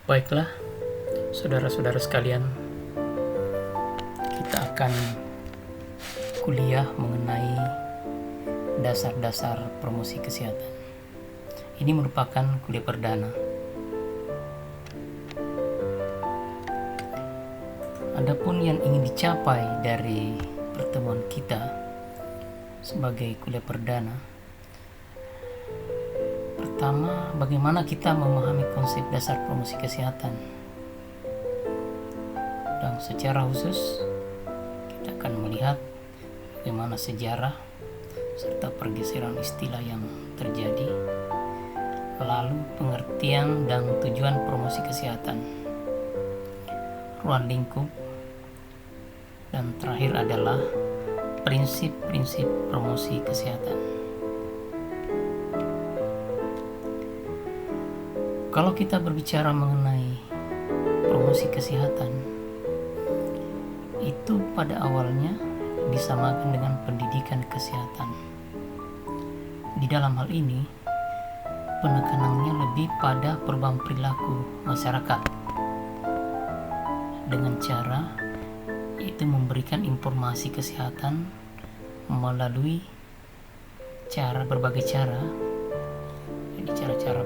Baiklah, saudara-saudara sekalian, kita akan kuliah mengenai dasar-dasar promosi kesehatan. Ini merupakan kuliah perdana. Adapun yang ingin dicapai dari pertemuan kita sebagai kuliah perdana, pertama, bagaimana kita memahami konsep dasar promosi kesehatan. Dan secara khusus, kita akan melihat bagaimana sejarah serta pergeseran istilah yang terjadi, lalu pengertian dan tujuan promosi kesehatan, ruang lingkup, dan terakhir adalah prinsip-prinsip promosi kesehatan. Kalau kita berbicara mengenai promosi kesehatan, itu pada awalnya disamakan dengan pendidikan kesehatan. Di dalam hal ini, penekanannya lebih pada perubahan perilaku masyarakat dengan cara yaitu memberikan informasi kesehatan melalui berbagai cara, jadi cara-cara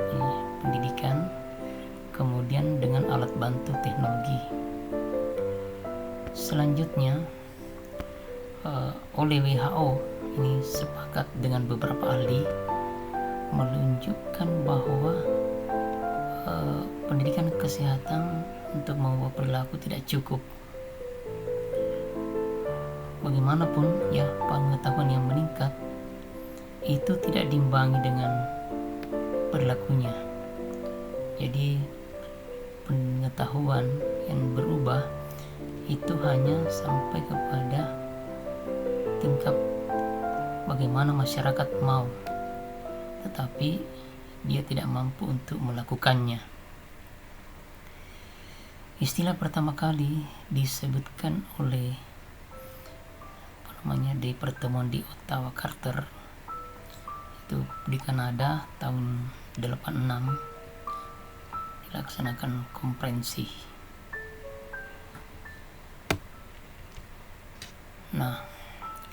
pendidikan, kemudian dengan alat bantu teknologi. Selanjutnya, oleh WHO ini sepakat dengan beberapa ahli menunjukkan bahwa pendidikan kesehatan untuk mengubah perilaku tidak cukup. Bagaimanapun ya, pengetahuan yang meningkat itu tidak diimbangi dengan perilakunya. Jadi pengetahuan yang berubah itu hanya sampai kepada tingkat bagaimana masyarakat mau, tetapi dia tidak mampu untuk melakukannya. Istilah pertama kali disebutkan oleh di pertemuan di Ottawa Carter itu di Kanada tahun 86, dilaksanakan konferensi. Nah,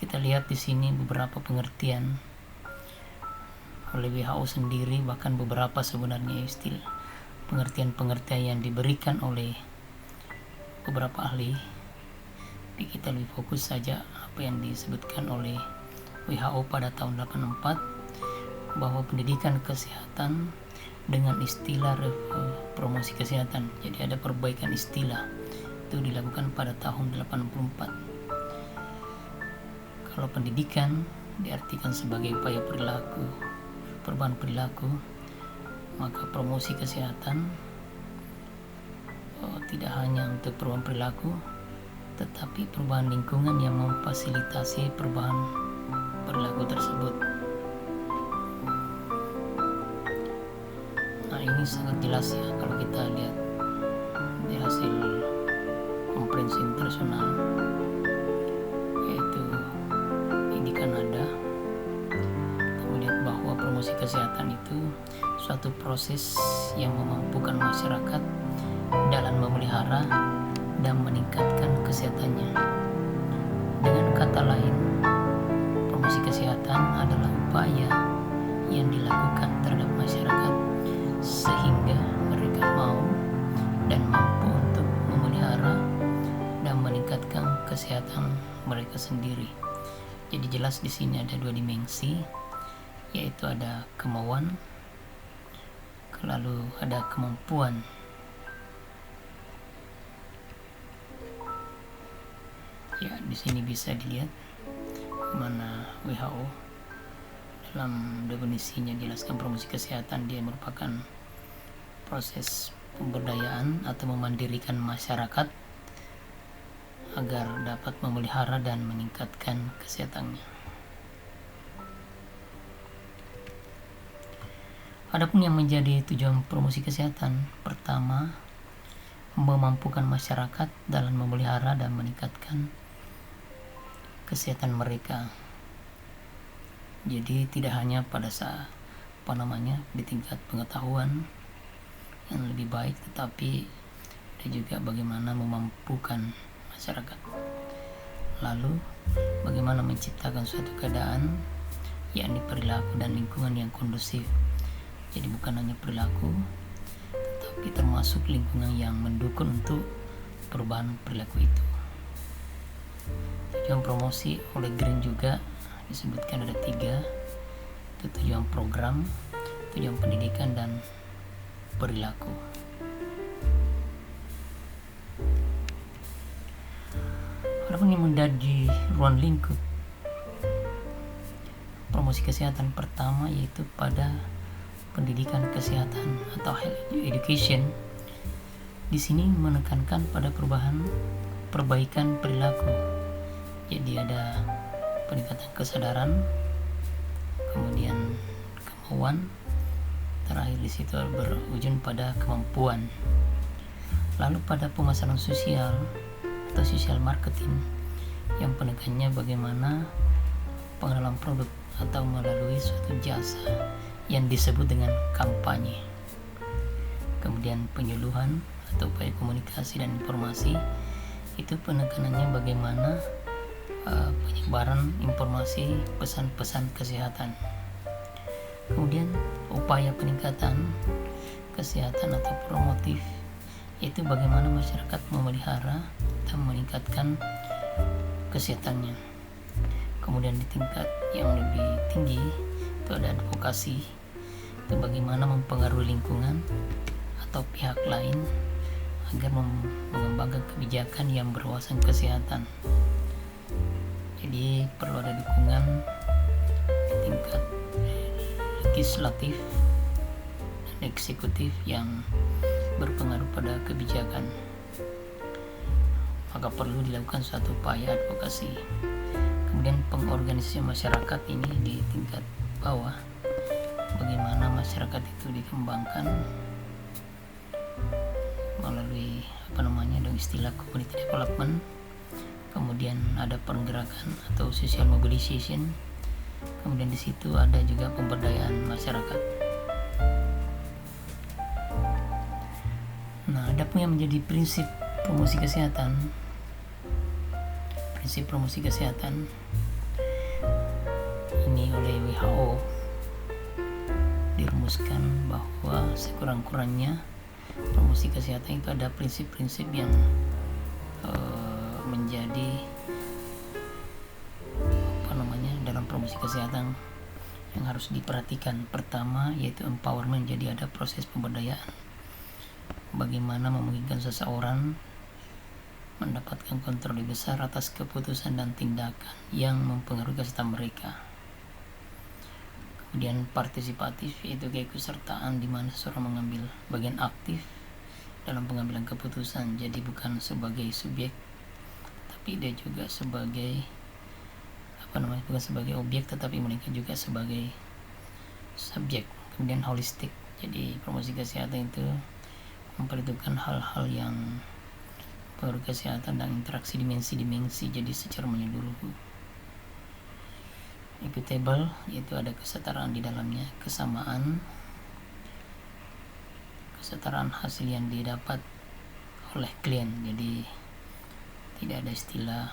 kita lihat di sini beberapa pengertian oleh WHO sendiri, bahkan beberapa sebenarnya istilah pengertian-pengertian yang diberikan oleh beberapa ahli. Jadi kita lebih fokus saja apa yang disebutkan oleh WHO pada tahun 84, bahwa pendidikan kesehatan dengan istilah promosi kesehatan. Jadi ada perbaikan istilah itu dilakukan pada tahun 84. Kalau pendidikan diartikan sebagai upaya perubahan perilaku, maka promosi kesehatan tidak hanya untuk perubahan perilaku, tetapi perubahan lingkungan yang memfasilitasi perubahan perilaku tersebut. Nah, ini sangat jelas ya kalau kita lihat di hasil konferensi internasional, yaitu di Kanada. Kita melihat bahwa promosi kesehatan itu suatu proses yang memampukan masyarakat dalam memelihara dan meningkatkan kesehatannya. Dengan kata lain, promosi kesehatan adalah upaya yang dilakukan terhadap masyarakat sehingga mereka mau dan mampu untuk memelihara dan meningkatkan kesehatan mereka sendiri. Jadi jelas di sini ada dua dimensi, yaitu ada kemauan, lalu ada kemampuan. Ya, di sini bisa dilihat mana WHO dalam definisinya jelaskan promosi kesehatan, dia merupakan proses pemberdayaan atau memandirikan masyarakat agar dapat memelihara dan meningkatkan kesehatannya. Adapun yang menjadi tujuan promosi kesehatan, pertama, memampukan masyarakat dalam memelihara dan meningkatkan kesehatan mereka. Jadi tidak hanya pada saat di tingkat pengetahuan, yang lebih baik, tetapi ada juga bagaimana memampukan masyarakat. Lalu bagaimana menciptakan suatu keadaan, yakni perilaku dan lingkungan yang kondusif. Jadi bukan hanya perilaku, tetapi termasuk lingkungan yang mendukung untuk perubahan perilaku itu. Tujuan promosi oleh Green juga disebutkan ada 3, itu tujuan program, tujuan pendidikan, dan perilaku. Adapun yang menjadi ruang lingkup promosi kesehatan pertama yaitu pada pendidikan kesehatan atau health education. Di sini menekankan pada perbaikan perilaku. Jadi ada peningkatan kesadaran, kemudian kemauan, terakhir di situ berujung pada kemampuan. Lalu pada pemasaran sosial atau social marketing, yang penekannya bagaimana pengenalan produk atau melalui suatu jasa yang disebut dengan kampanye. Kemudian penyuluhan atau upaya komunikasi dan informasi, itu penekanannya bagaimana penyebaran informasi pesan-pesan kesehatan. Kemudian upaya peningkatan kesehatan atau promotif, itu bagaimana masyarakat memelihara dan meningkatkan kesehatannya. Kemudian di tingkat yang lebih tinggi itu ada advokasi, itu bagaimana mempengaruhi lingkungan atau pihak lain agar mengembangkan kebijakan yang berwawasan kesehatan. Jadi perlu ada dukungan di tingkat legislatif dan eksekutif yang berpengaruh pada kebijakan. Maka perlu dilakukan suatu upaya advokasi. Kemudian pengorganisasian masyarakat ini di tingkat bawah, bagaimana masyarakat itu dikembangkan melalui dengan istilah community development. Kemudian ada pergerakan atau social mobilization. Kemudian di situ ada juga pemberdayaan masyarakat. Nah, ada pun yang menjadi prinsip promosi kesehatan. Prinsip promosi kesehatan ini oleh WHO dirumuskan bahwa sekurang-kurangnya promosi kesehatan itu ada prinsip-prinsip yang menjadi dalam promosi kesehatan yang harus diperhatikan. Pertama yaitu empowerment, jadi ada proses pemberdayaan, bagaimana memungkinkan seseorang mendapatkan kontrol lebih besar atas keputusan dan tindakan yang mempengaruhi kesehatan mereka. Kemudian partisipatif, yaitu keikutsertaan di mana seseorang mengambil bagian aktif dalam pengambilan keputusan, jadi bukan sebagai subjek tapi dia juga sebagai bukan sebagai objek tetapi mereka juga sebagai subjek. Kemudian holistik, jadi promosi kesehatan itu memperhitungkan hal-hal yang pengaruh kesehatan dan interaksi dimensi-dimensi, jadi secara menyeluruh. Equitable, yaitu ada kesetaraan di dalamnya, kesamaan hasil yang didapat oleh klien, jadi tidak ada istilah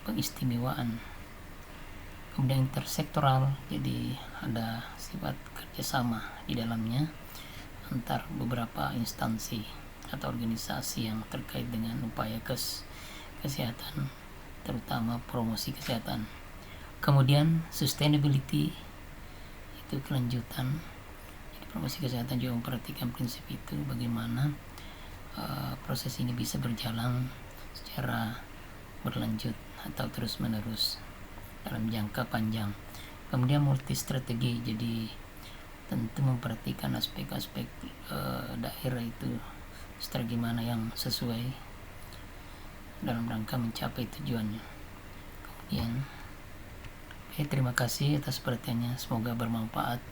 pengistimewaan. Kemudian intersektoral, jadi ada sifat kerjasama di dalamnya antar beberapa instansi atau organisasi yang terkait dengan upaya kesehatan, terutama promosi kesehatan. Kemudian sustainability, itu kelanjutan. Jadi promosi kesehatan juga memperhatikan prinsip itu, bagaimana proses ini bisa berjalan secara berlanjut atau terus menerus dalam jangka panjang. Kemudian multi strategi, jadi tentu memperhatikan aspek-aspek daerah itu strategi mana yang sesuai dalam rangka mencapai tujuannya. Kemudian terima kasih atas perhatiannya, semoga bermanfaat.